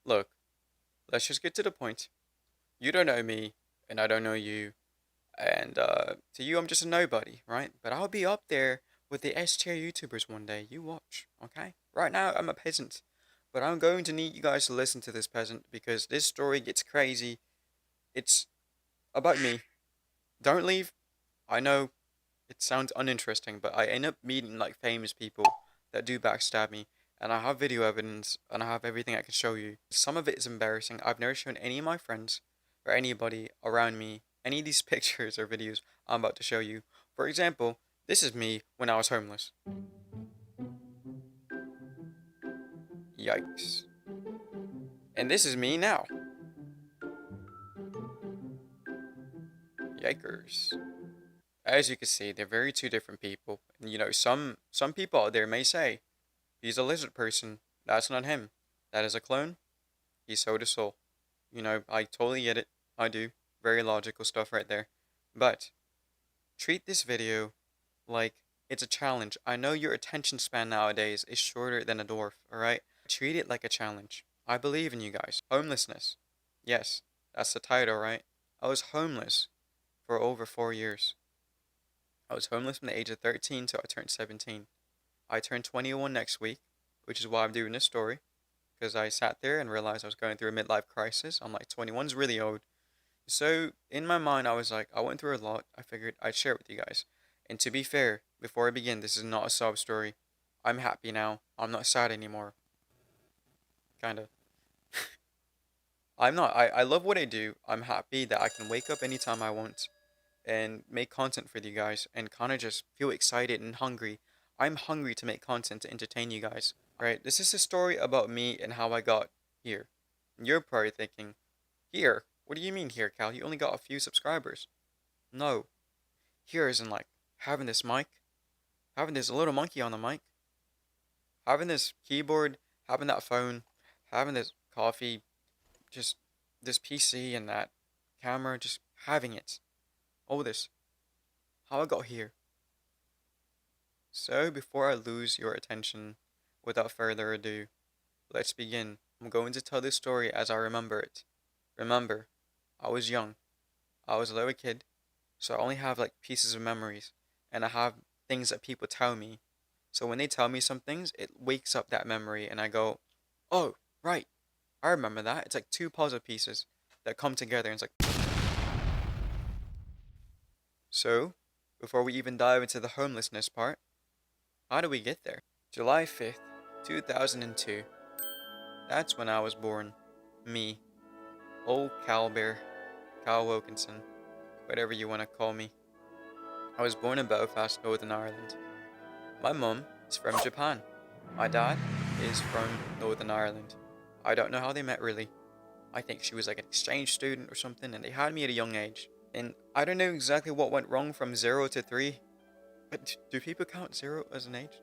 Look, let's just get to the point. You don't know me, and I don't know you, and to you, I'm just a nobody, right? But I'll be up there with the S tier YouTubers one day. You watch, okay? Right now, I'm a peasant, but I'm going to need you guys to listen to this peasant because this story gets crazy. It's about me. Don't leave. I know it sounds uninteresting, but I end up meeting like famous people that do backstab me, and I have video evidence, and I have everything I can show you. Some of it is embarrassing. I've never shown any of my friends or anybody around me any of these pictures or videos I'm about to show you. For example, this is me when I was homeless. Yikes. And this is me now. Yikers. As you can see, they're very two different people. And, some people out there may say, he's a lizard person. That's not him. That is a clone. He sold his soul. I totally get it. I do. Very logical stuff right there. But treat this video like it's a challenge. I know your attention span nowadays is shorter than a dwarf, alright? Treat it like a challenge. I believe in you guys. Homelessness. Yes, that's the title, right? I was homeless for over 4 years. I was homeless from the age of 13 till I turned 17. I turned 21 next week, which is why I'm doing this story. Because I sat there and realized I was going through a midlife crisis. I'm like, 21's really old. So, in my mind, I was like, I went through a lot. I figured I'd share it with you guys. And to be fair, before I begin, this is not a sob story. I'm happy now. I'm not sad anymore. Kinda. I'm not. I love what I do. I'm happy that I can wake up anytime I want and make content for you guys and kind of just feel excited and hungry. I'm hungry to make content to entertain you guys, right? This is a story about me and how I got here. And you're probably thinking, here? What do you mean here, Cal? You only got a few subscribers. No. Here isn't like having this mic, having this little monkey on the mic, having this keyboard, having that phone, having this coffee, just this PC and that camera, just having it. All this. How I got here. So, before I lose your attention, without further ado, let's begin. I'm going to tell this story as I remember it. Remember, I was young. I was a little kid, so I only have like pieces of memories, and I have things that people tell me. So when they tell me some things, it wakes up that memory, and I go, oh, right, I remember that. It's like two puzzle pieces that come together, and it's like. So, before we even dive into the homelessness part, how do we get there? July 5th, 2002. That's when I was born. Me. Old Kal Bear. Kyle Wilkinson. Whatever you want to call me. I was born in Belfast, Northern Ireland. My mum is from Japan. My dad is from Northern Ireland. I don't know how they met really. I think she was like an exchange student or something, and they had me at a young age. And I don't know exactly what went wrong from 0 to 3. But do people count 0 as an age?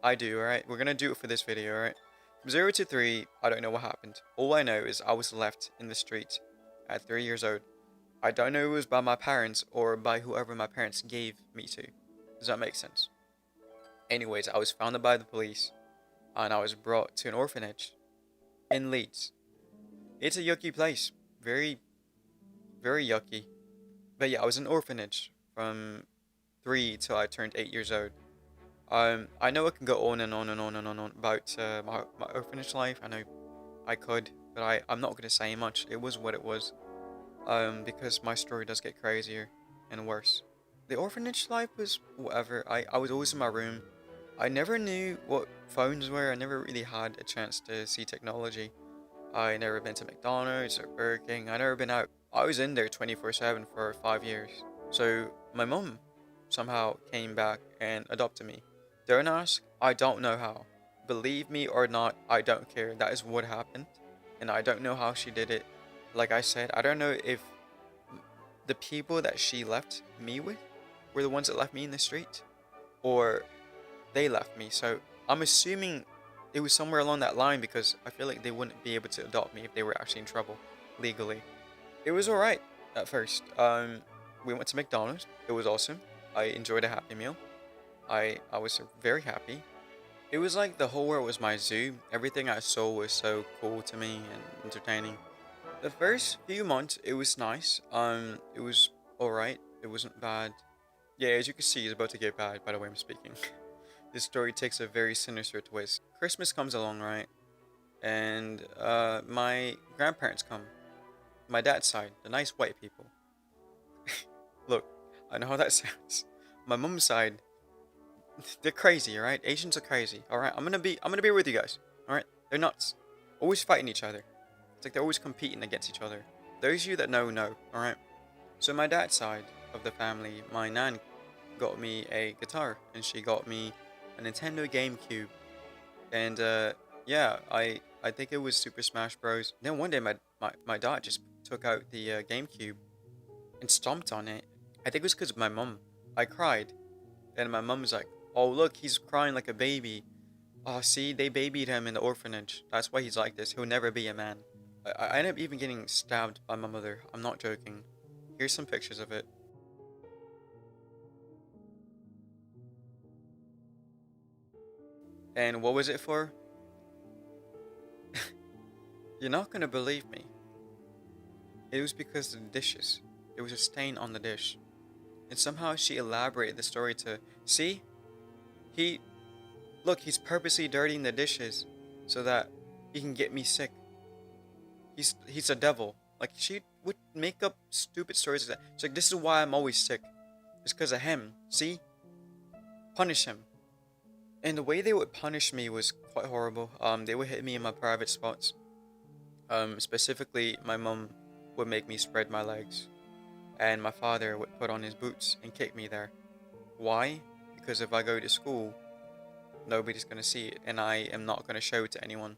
I do, alright? We're gonna do it for this video, alright? From 0 to 3, I don't know what happened. All I know is I was left in the street at 3 years old. I don't know if it was by my parents or by whoever my parents gave me to. Does that make sense? Anyways, I was found by the police and I was brought to an orphanage in Leeds. It's a yucky place. Very, very yucky. But yeah, I was in an orphanage from 3 till I turned 8 years old. I know I can go on and on and on and on about my orphanage life. I know I could, but I'm not going to say much. It was what it was. Because my story does get crazier and worse. The orphanage life was whatever. I was always in my room. I never knew what phones were. I never really had a chance to see technology. I never been to McDonald's or Burger King. I never been out. I was in there 24/7 for 5 years. So my mum somehow came back and adopted me. Don't ask. I don't know how. Believe me or not, I don't care. That is what happened, and I don't know how she did it. Like I said, I don't know if the people that she left me with were the ones that left me in the street, or they left me. So I'm assuming it was somewhere along that line because I feel like they wouldn't be able to adopt me if they were actually in trouble legally. It was alright at first. We went to McDonald's. It was awesome. I enjoyed a Happy Meal. I was very happy. It was like the whole world was my zoo. Everything I saw was so cool to me and entertaining. The first few months, it was nice. It was alright. It wasn't bad. Yeah, as you can see, it's about to get bad by the way I'm speaking. This story takes a very sinister twist. Christmas comes along, right? And my grandparents come. My dad's side, the nice white people. Look, I know how that sounds. My mom's side, they're crazy, alright? Asians are crazy, alright? I'm gonna be with you guys. Alright? They're nuts. Always fighting each other. It's like they're always competing against each other. Those of you that know, alright? So my dad's side of the family, my nan got me a guitar and she got me a Nintendo GameCube. And yeah, I think it was Super Smash Bros. Then one day my dad just took out the GameCube and stomped on it. I think it was because of my mum. I cried, and my mum was like, "Oh look, he's crying like a baby. Oh, see, they babied him in the orphanage. That's why he's like this. He'll never be a man." I ended up even getting stabbed by my mother. I'm not joking. Here's some pictures of it. And what was it for? You're not gonna believe me. It was because of the dishes. There was a stain on the dish. And somehow she elaborated the story to, see? He, look, he's purposely dirtying the dishes so that he can get me sick. He's a devil. Like, she would make up stupid stories like that. She's like, this is why I'm always sick. It's because of him. See? Punish him. And the way they would punish me was quite horrible. They would hit me in my private spots. Specifically, my mum would make me spread my legs, and my father would put on his boots and kick me there. Why? Because if I go to school, nobody's gonna see it, and I am not gonna show it to anyone.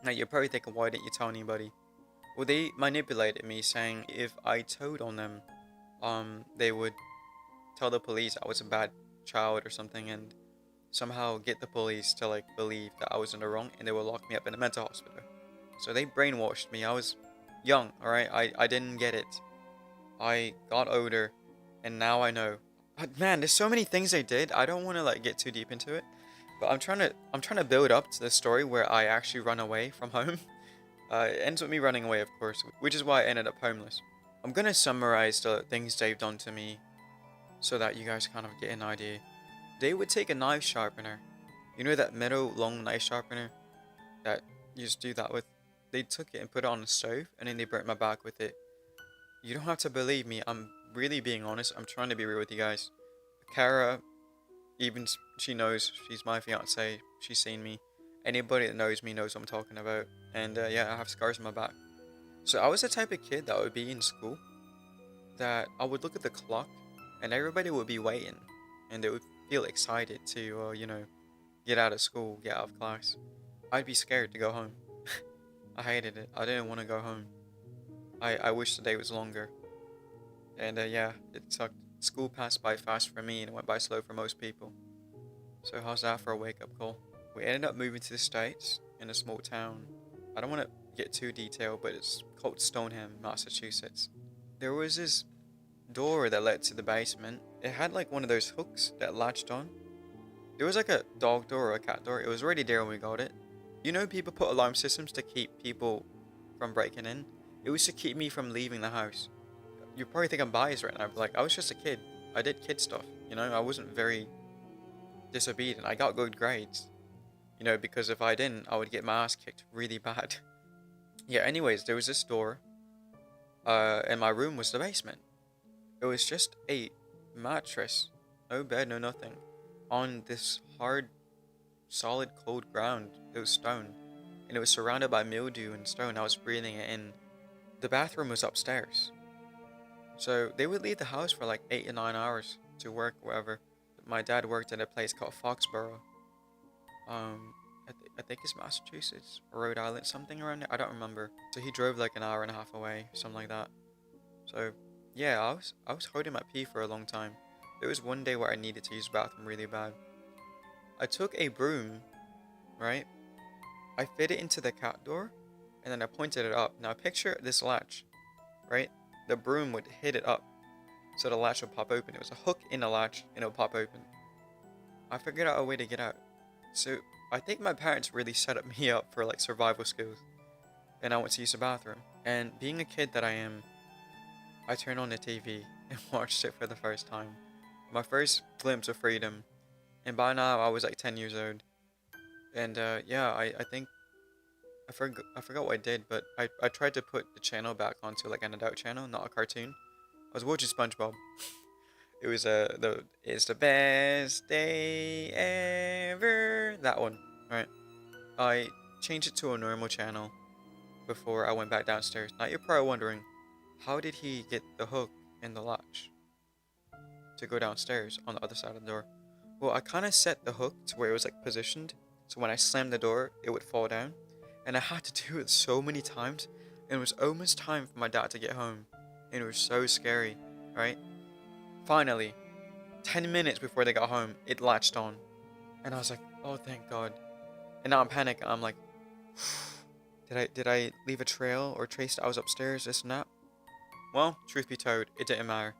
Now you're probably thinking, why didn't you tell anybody? Well, they manipulated me, saying if I told on them, they would tell the police I was a bad child or something, and somehow get the police to like believe that I was in the wrong, and they would lock me up in a mental hospital. So they brainwashed me. I was young, alright? I didn't get it. I got older, and now I know. But man, there's so many things they did. I don't want to like get too deep into it, but I'm trying to build up to the story where I actually run away from home. It ends with me running away, of course, which is why I ended up homeless. I'm gonna summarize the things they've done to me, so that you guys kind of get an idea. They would take a knife sharpener. You know that metal long knife sharpener that you just do that with? They took it and put it on the stove, and then they burnt my back with it. You don't have to believe me. I'm really being honest. I'm trying to be real with you guys. Kara, even she knows. She's my fiance. She's seen me. Anybody that knows me knows what I'm talking about. And yeah, I have scars on my back. So I was the type of kid that would be in school that I would look at the clock, and everybody would be waiting, and they would feel excited to, get out of school, get out of class. I'd be scared to go home. I hated it. I didn't want to go home. I wish the day was longer. And yeah, it sucked. School passed by fast for me and it went by slow for most people. So how's that for a wake-up call? We ended up moving to the States in a small town. I don't want to get too detailed, but it's called Stoneham, Massachusetts. There was this door that led to the basement. It had like one of those hooks that latched on. There was like a dog door or a cat door. It was already there when we got it. You know, people put alarm systems to keep people from breaking in. It was to keep me from leaving the house. You probably think I'm biased right now, but like, I was just a kid. I did kid stuff, I wasn't very disobedient. I got good grades, because if I didn't, I would get my ass kicked really bad. Yeah, anyways, there was this door, and my room was the basement. It was just a mattress, no bed, no nothing, on this hard, solid, cold ground. It was stone, and it was surrounded by mildew and stone. I was breathing it in. The bathroom was upstairs. So they would leave the house for like 8 or 9 hours to work, wherever. My dad worked at a place called Foxborough. I think it's Massachusetts or Rhode Island, something around there. I don't remember. So he drove like an hour and a half away, something like that. So yeah, I was holding my pee for a long time. There was one day where I needed to use the bathroom really bad. I took a broom, right? I fit it into the cat door, and then I pointed it up. Now picture this latch, right? The broom would hit it up, so the latch would pop open. It was a hook in the latch, and it would pop open. I figured out a way to get out. So I think my parents really set up me up for like survival skills. And I went to use the bathroom. And being a kid that I am, I turned on the TV and watched it for the first time. My first glimpse of freedom. And by now I was like 10 years old. And yeah, I think I forgot what I did, but I tried to put the channel back onto like an adult channel, not a cartoon. I was watching SpongeBob. It was the it's the best day ever. That one, right? I changed it to a normal channel before I went back downstairs. Now you're probably wondering, how did he get the hook in the latch to go downstairs on the other side of the door? Well, I kind of set the hook to where it was like positioned, so when I slammed the door, it would fall down. And I had to do it so many times, and it was almost time for my dad to get home, and it was so scary, right? Finally, 10 minutes before they got home, it latched on, and I was like, oh, thank God. And now I'm panicking. I'm like, did I leave a trail or trace that I was upstairs, this and that? Well, truth be told, it didn't matter.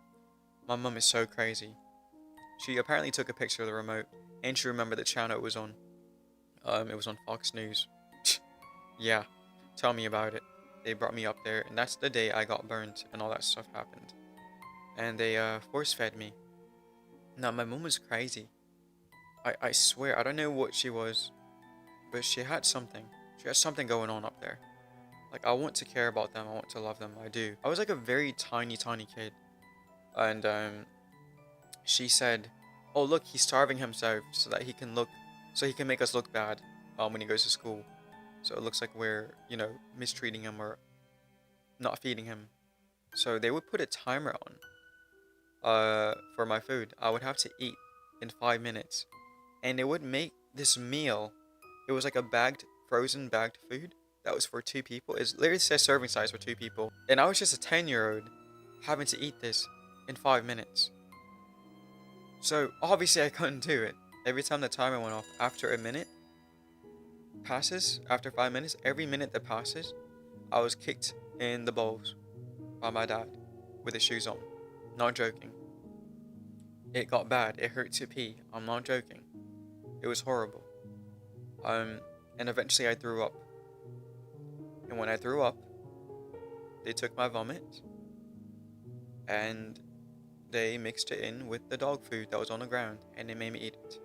My mum is so crazy. She apparently took a picture of the remote, and she remembered the channel it was on. It was on Fox News. Yeah, tell me about it. They brought me up there, and that's the day I got burned and all that stuff happened. And they force fed me. Now my mum was crazy. I swear, I don't know what she was, but she had something. She had something going on up there. Like, I want to care about them, I want to love them, I do. I was like a very tiny kid. And she said, oh look, he's starving himself so that he can make us look bad when he goes to school. So it looks like we're, mistreating him or not feeding him. So they would put a timer on for my food. I would have to eat in 5 minutes. And they would make this meal. It was like a frozen bagged food that was for 2 people. It literally says serving size for 2 people. And I was just a 10-year-old having to eat this in 5 minutes. So obviously I couldn't do it. Every time the timer went off, after a minute passes, after 5 minutes, every minute that passes, I was kicked in the balls by my dad with his shoes on. Not joking. It got bad. It hurt to pee. I'm not joking. It was horrible. And eventually I threw up. And when I threw up, they took my vomit and they mixed it in with the dog food that was on the ground and they made me eat it.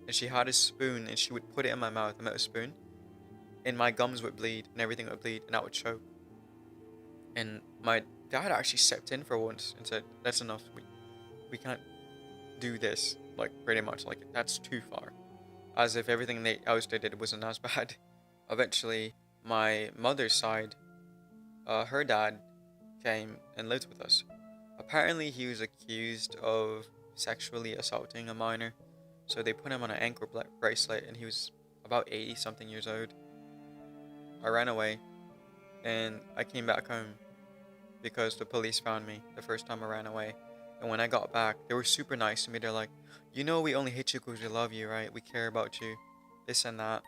And she had a spoon and she would put it in my mouth, a metal spoon, and my gums would bleed and everything would bleed and I would choke. And my dad actually stepped in for once and said, that's enough. We can't do this. Like, pretty much, like, that's too far. As if everything else they did wasn't as bad. Eventually, my mother's side, her dad came and lived with us. Apparently, he was accused of sexually assaulting a minor. So they put him on an ankle bracelet and he was about 80 something years old. I ran away and I came back home because the police found me the first time I ran away. And when I got back, they were super nice to me. They're like, we only hate you because we love you, right? We care about you, this and that.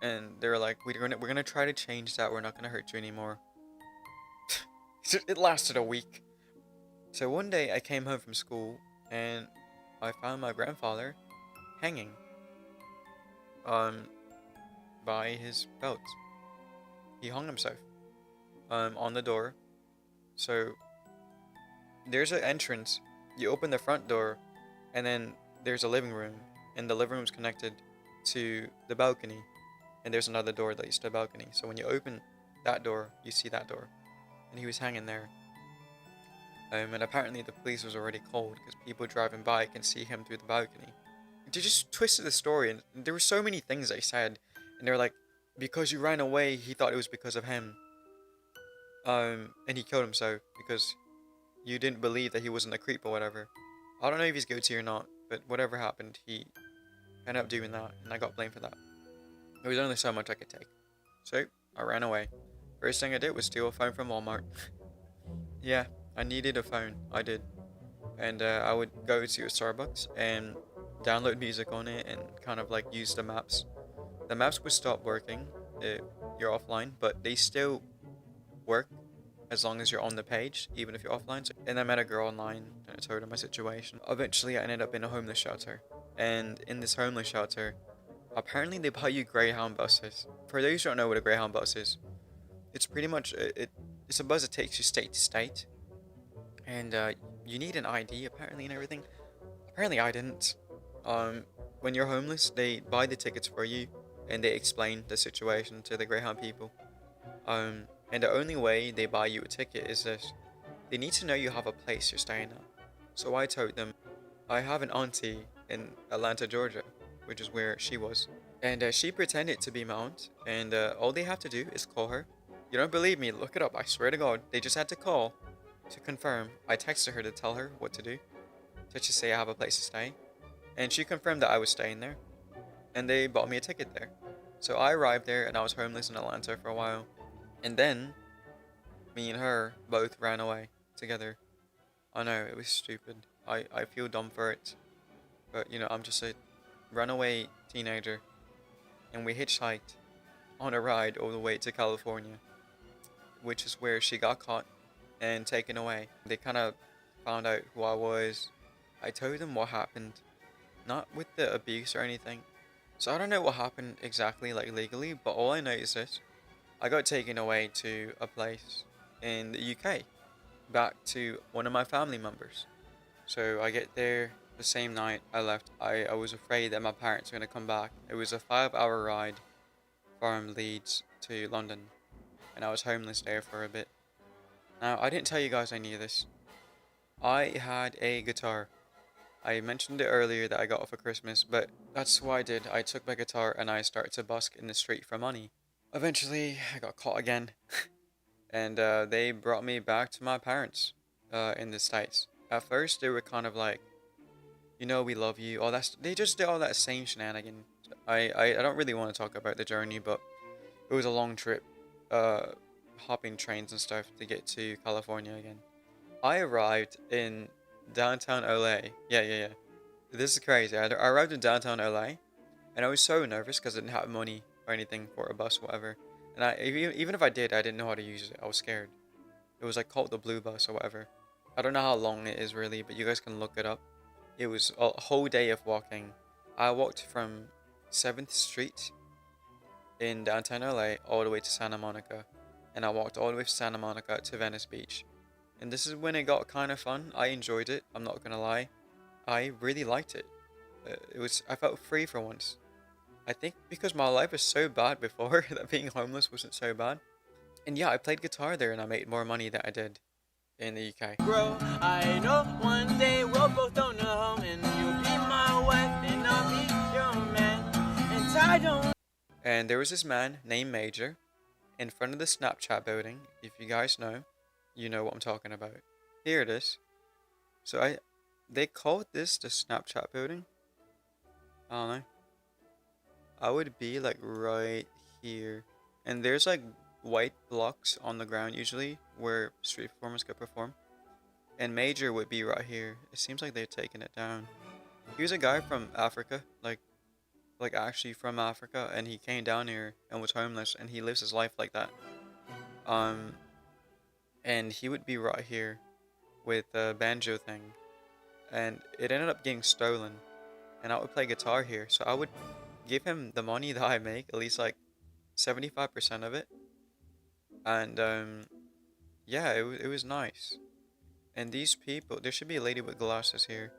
And they were like, we're gonna try to change that. We're not gonna hurt you anymore. It lasted a week. So one day I came home from school and I found my grandfather hanging by his belt. He hung himself on the door. So there's an entrance. You open the front door and then there's a living room, and the living room's connected to the balcony, and there's another door that leads to the balcony. So when you open that door, you see that door, and he was hanging there. And apparently the police was already called because people driving by can see him through the balcony. They just twisted the story, and there were so many things they said, and they were like, because you ran away, he thought it was because of him. And he killed himself because you didn't believe that he wasn't a creep or whatever. I don't know if he's guilty or not, but whatever happened, he ended up doing that, and I got blamed for that. There was only so much I could take. So, I ran away. First thing I did was steal a phone from Walmart. Yeah, I needed a phone. I did. And I would go to a Starbucks and download music on it and kind of like use the maps. The maps would stop working if you're offline, but they still work as long as you're on the page, even if you're offline. And I met a girl online and I told her my situation. Eventually, I ended up in a homeless shelter. And in this homeless shelter, Apparently they buy you Greyhound buses. For those who don't know what a Greyhound bus is, it's pretty much it's a bus that takes you state to state, and you need an ID apparently and everything. Apparently I didn't. Um, when you're homeless, they buy the tickets for you, and they explain the situation to the Greyhound people. And the only way they buy you a ticket is this: they need to know you have a place you're staying at. So I told them I have an auntie in Atlanta, Georgia, which is where she was. And she pretended to be my aunt, and all they have to do is call her. You don't believe me? Look it up. I swear to God, they just had to call to confirm. I texted her to tell her what to do, to just say I have a place to stay, and she confirmed that I was staying there, and they bought me a ticket there. So I arrived there, and I was homeless in Atlanta for a while, and then me and her both ran away together. I know it was stupid. I feel dumb for it, but you know I'm just a runaway teenager, and we hitchhiked on a ride all the way to California, which is where she got caught and taken away. They kind of found out who I was. I told them what happened, not with the abuse or anything. So I don't know what happened exactly, like legally, but all I know is this: I got taken away to a place in the UK, back to one of my family members. So I get there the same night I left. I was afraid that my parents were going to come back. It was a 5 hour ride from Leeds to London, and I was homeless there for a bit. Now, I didn't tell you guys any of this. I had a guitar. I mentioned it earlier that I got for Christmas, but that's what I did. I took my guitar and I started to busk in the street for money. Eventually, I got caught again, and they brought me back to my parents in the States. At first, they were kind of like, you know, we love you. All that. They just did all that same shenanigan. I don't really want to talk about the journey, but it was a long trip, uh, hopping trains and stuff to get to California again. I arrived in downtown LA. Yeah. This is crazy. I arrived in downtown LA, and I was so nervous because I didn't have money or anything for a bus, whatever. And even if I did, I didn't know how to use it. I was scared. It was like called the Blue Bus or whatever. I don't know how long it is really, but you guys can look it up. It was a whole day of walking. I walked from 7th Street in downtown LA all the way to Santa Monica, and I walked all the way from Santa Monica to Venice Beach. And this is when it got kind of fun. I enjoyed it. I'm not gonna lie. I really liked it. I felt free for once. I think because my life was so bad before that being homeless wasn't so bad. And yeah, I played guitar there and I made more money than I did in the UK. Bro, I know one day we'll both own a home and you'll be my wife and I'll be your man. And I don't. And there was this man named Major in front of the Snapchat building. If you guys know, you know what I'm talking about. Here it is. So they called this the Snapchat building. I don't know. I would be like right here. And there's like white blocks on the ground usually where street performers could perform. And Major would be right here. It seems like they're taking it down. He was a guy from Africa, like actually from Africa, and he came down here and was homeless, and he lives his life like that. Um, and he would be right here with the banjo thing, and it ended up getting stolen. And I would play guitar here, so I would give him the money that I make, at least like 75% of it. And yeah, it was nice. And these people, there should be a lady with glasses here.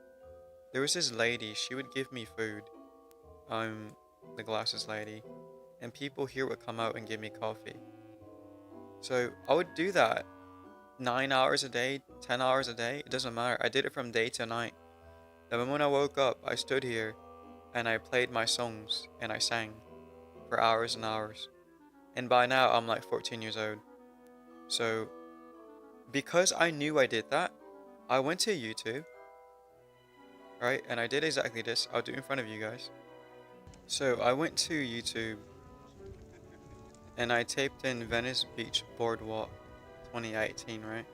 There was this lady, she would give me food. The glasses lady. And people here would come out and give me coffee. So I would do that 9 hours a day, 10 hours a day, it doesn't matter. I did it from day to night. Then when I woke up, I stood here and I played my songs and I sang for hours and hours. And by now I'm like 14 years old. So because I knew I did that, I went to YouTube, right? And I did exactly this. I'll do it in front of you guys. So I went to YouTube and I typed in Venice Beach Boardwalk 2018, right?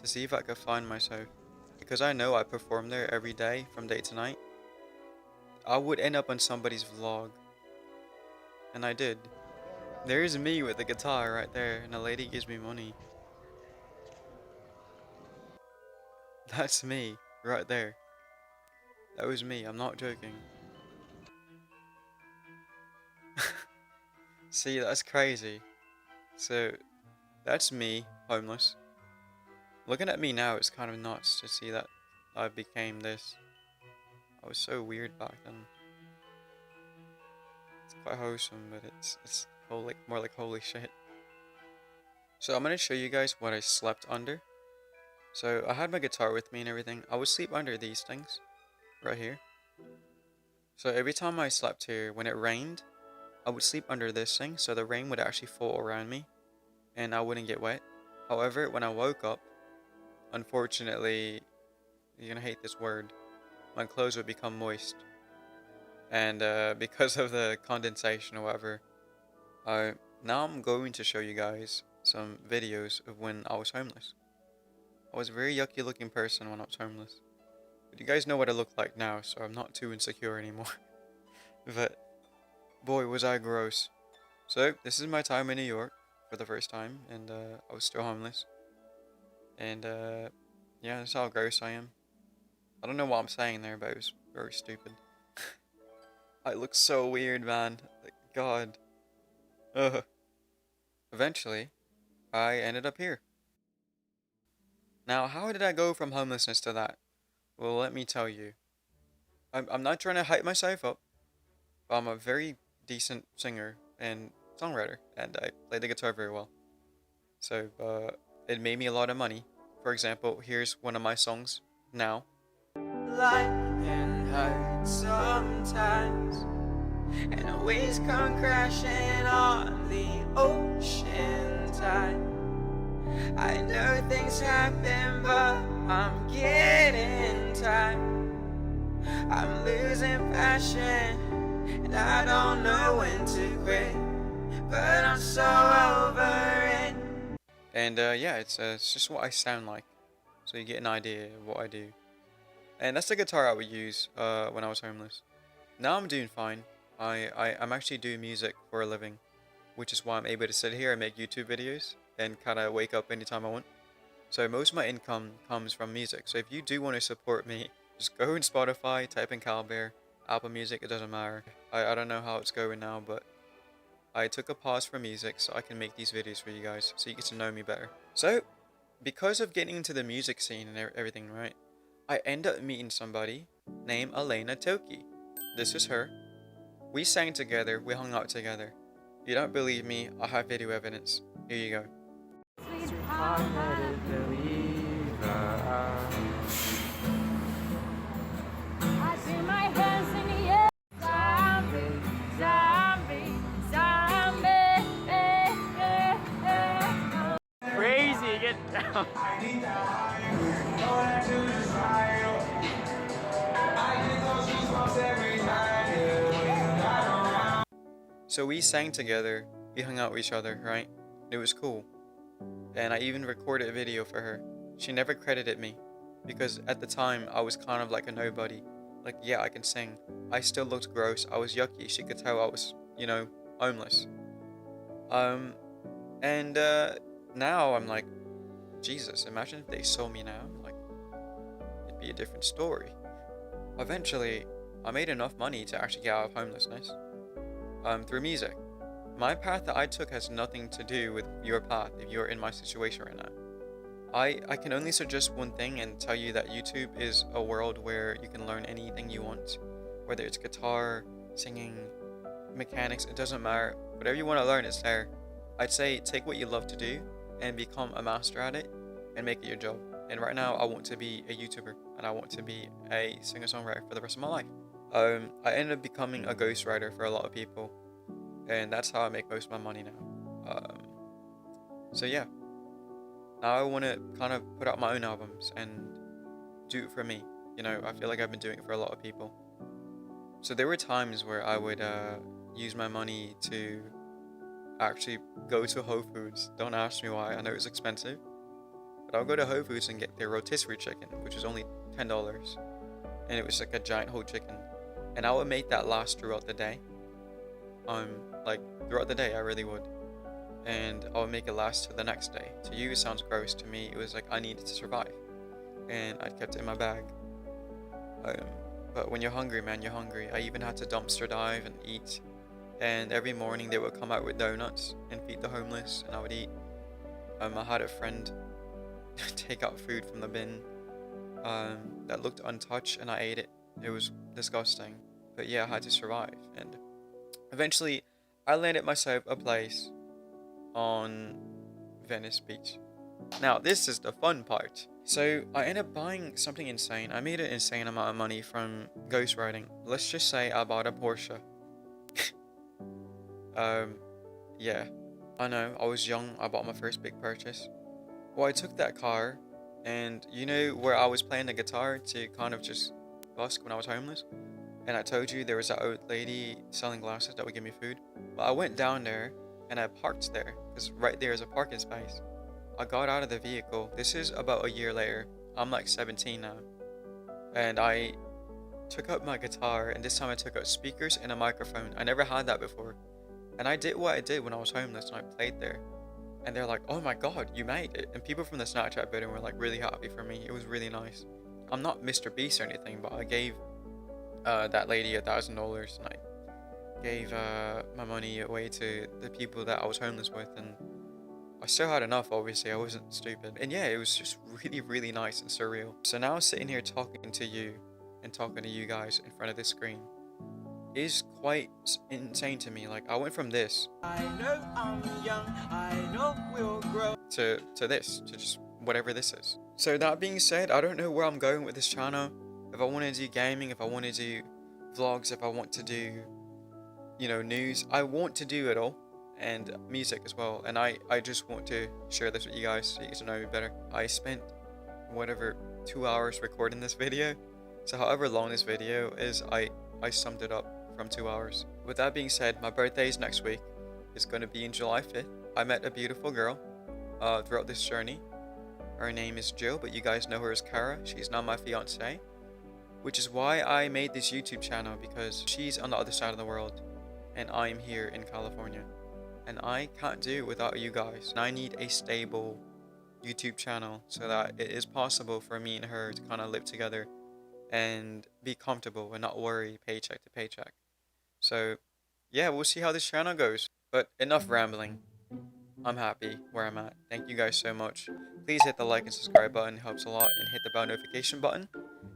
To see if I could find myself. Because I know I perform there every day from day to night. I would end up on somebody's vlog. And I did. There's me with the guitar right there, and a lady gives me money. That's me, right there. That was me, I'm not joking. See, that's crazy. So, that's me, homeless. Looking at me now, it's kind of nuts to see that I became this. I was so weird back then. It's quite wholesome, but it's holy, more like holy shit. So I'm gonna show you guys what I slept under. So I had my guitar with me and everything. I would sleep under these things, right here. So every time I slept here, when it rained, I would sleep under this thing, so the rain would actually fall around me, and I wouldn't get wet. However, when I woke up, unfortunately, you're gonna hate this word, my clothes would become moist. And because of the condensation or whatever, now I'm going to show you guys some videos of when I was homeless. I was a very yucky looking person when I was homeless. But you guys know what I look like now, so I'm not too insecure anymore. But boy, was I gross. So this is my time in New York for the first time, and I was still homeless. And yeah, that's how gross I am. I don't know what I'm saying there, but it was very stupid. I look so weird, man. Like, God. Ugh. Eventually, I ended up here. Now, how did I go from homelessness to that? Well, let me tell you. I'm not trying to hype myself up, but I'm a very decent singer and songwriter, and I play the guitar very well. So, it made me a lot of money. For example, here's one of my songs now. Life can hurt sometimes, and waves come crashing on the ocean tide. I know things happen, but I'm getting tired. I'm losing passion, and I don't know when to quit, but I'm so over it. And yeah, it's just what I sound like, so you get an idea of what I do. And that's the guitar I would use when I was homeless. Now I'm doing fine. I'm actually doing music for a living, which is why I'm able to sit here and make YouTube videos and kind of wake up anytime I want. So most of my income comes from music. So if you do want to support me, just go in Spotify, type in Kal Bear, Apple Music, it doesn't matter. I don't know how it's going now, but I took a pause from music so I can make these videos for you guys, so you get to know me better. So, because of getting into the music scene and everything, right, I end up meeting somebody named Elena Toki. This is her. We sang together, we hung out together. You don't believe me, I have video evidence. Here you go. I see my hands in the air. Zombie, zombie, zombie. Crazy, get down. So we sang together, we hung out with each other, right? It was cool. And I even recorded a video for her. She never credited me, because at the time I was kind of like a nobody. Like, yeah, I can sing. I still looked gross, I was yucky, she could tell I was, you know, homeless. And now I'm like, Jesus, imagine if they saw me now, like, it'd be a different story. Eventually, I made enough money to actually get out of homelessness. Through music. My path that I took has nothing to do with your path if you're in my situation right now. I can only suggest one thing and tell you that YouTube is a world where you can learn anything you want. Whether it's guitar, singing, mechanics, it doesn't matter. Whatever you want to learn is there. I'd say take what you love to do and become a master at it and make it your job. And right now I want to be a YouTuber and I want to be a singer-songwriter for the rest of my life. I ended up becoming a ghostwriter for a lot of people, and that's how I make most of my money now. So yeah, now I want to kind of put out my own albums and do it for me. You know, I feel like I've been doing it for a lot of people. So there were times where I would use my money to actually go to Whole Foods. Don't ask me why, I know it's expensive. But I'll go to Whole Foods and get their rotisserie chicken, which was only $10. And it was like a giant whole chicken. And I would make that last throughout the day. Like throughout the day, I really would. And I would make it last to the next day. To you, it sounds gross. To me, it was like I needed to survive. And I kept it in my bag. But when you're hungry, man, you're hungry. I even had to dumpster dive and eat And every morning they would come out with donuts and feed the homeless, and I would eat. I had a friend take out food from the bin that looked untouched, and I ate it. It was disgusting, but yeah, I had to survive. And eventually, I landed myself a place on Venice Beach. Now, this is the fun part. So, I ended up buying something insane. I made an insane amount of money from ghostwriting. Let's just say I bought a Porsche. Yeah. I know, I was young. I bought my first big purchase. Well, I took that car, and you know where I was playing the guitar to kind of just busk when I was homeless? And I told you there was that old lady selling glasses that would give me food. Well, I went down there, and I parked there, because right there is a parking space. I got out of the vehicle. This is about a year later. I'm like 17 now. And I took out my guitar, and this time I took out speakers and a microphone. I never had that before. And I did what I did when I was homeless, and I played there. And they're like, oh my god, you made it. And people from the Snapchat building were like really happy for me. It was really nice. I'm not Mr. Beast or anything, but I gave that lady $1,000, and I gave my money away to the people that I was homeless with, and I still had enough, obviously. I wasn't stupid. And yeah, it was just really, really nice and surreal. So now sitting here talking to you and talking to you guys in front of this screen is quite insane to me. Like, I went from this I know I'm young, I know we'll grow. to this, to just whatever this is. So that being said, I don't know where I'm going with this channel. If I want to do gaming, if I want to do vlogs, if I want to do, you know, news, I want to do it all, and music as well. And I just want to share this with you guys so you get to know me better. I spent whatever 2 hours recording this video, so however long this video is, I summed it up from 2 hours. With that being said, my birthday is next week. It's going to be in July 5th. I met a beautiful girl throughout this journey. Her name is Jill, but you guys know her as Kara. She's now my fiance, which is why I made this YouTube channel, because she's on the other side of the world and I'm here in California, and I can't do it without you guys. And I need a stable YouTube channel so that it is possible for me and her to kind of live together and be comfortable and not worry paycheck to paycheck. So yeah, we'll see how this channel goes. But enough rambling. I'm happy where I'm at. Thank you guys so much. Please hit the like and subscribe button, it helps a lot, and hit the bell notification button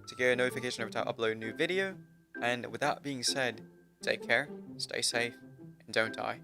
to get a notification every time I upload a new video. And with that being said, take care, stay safe, and don't die.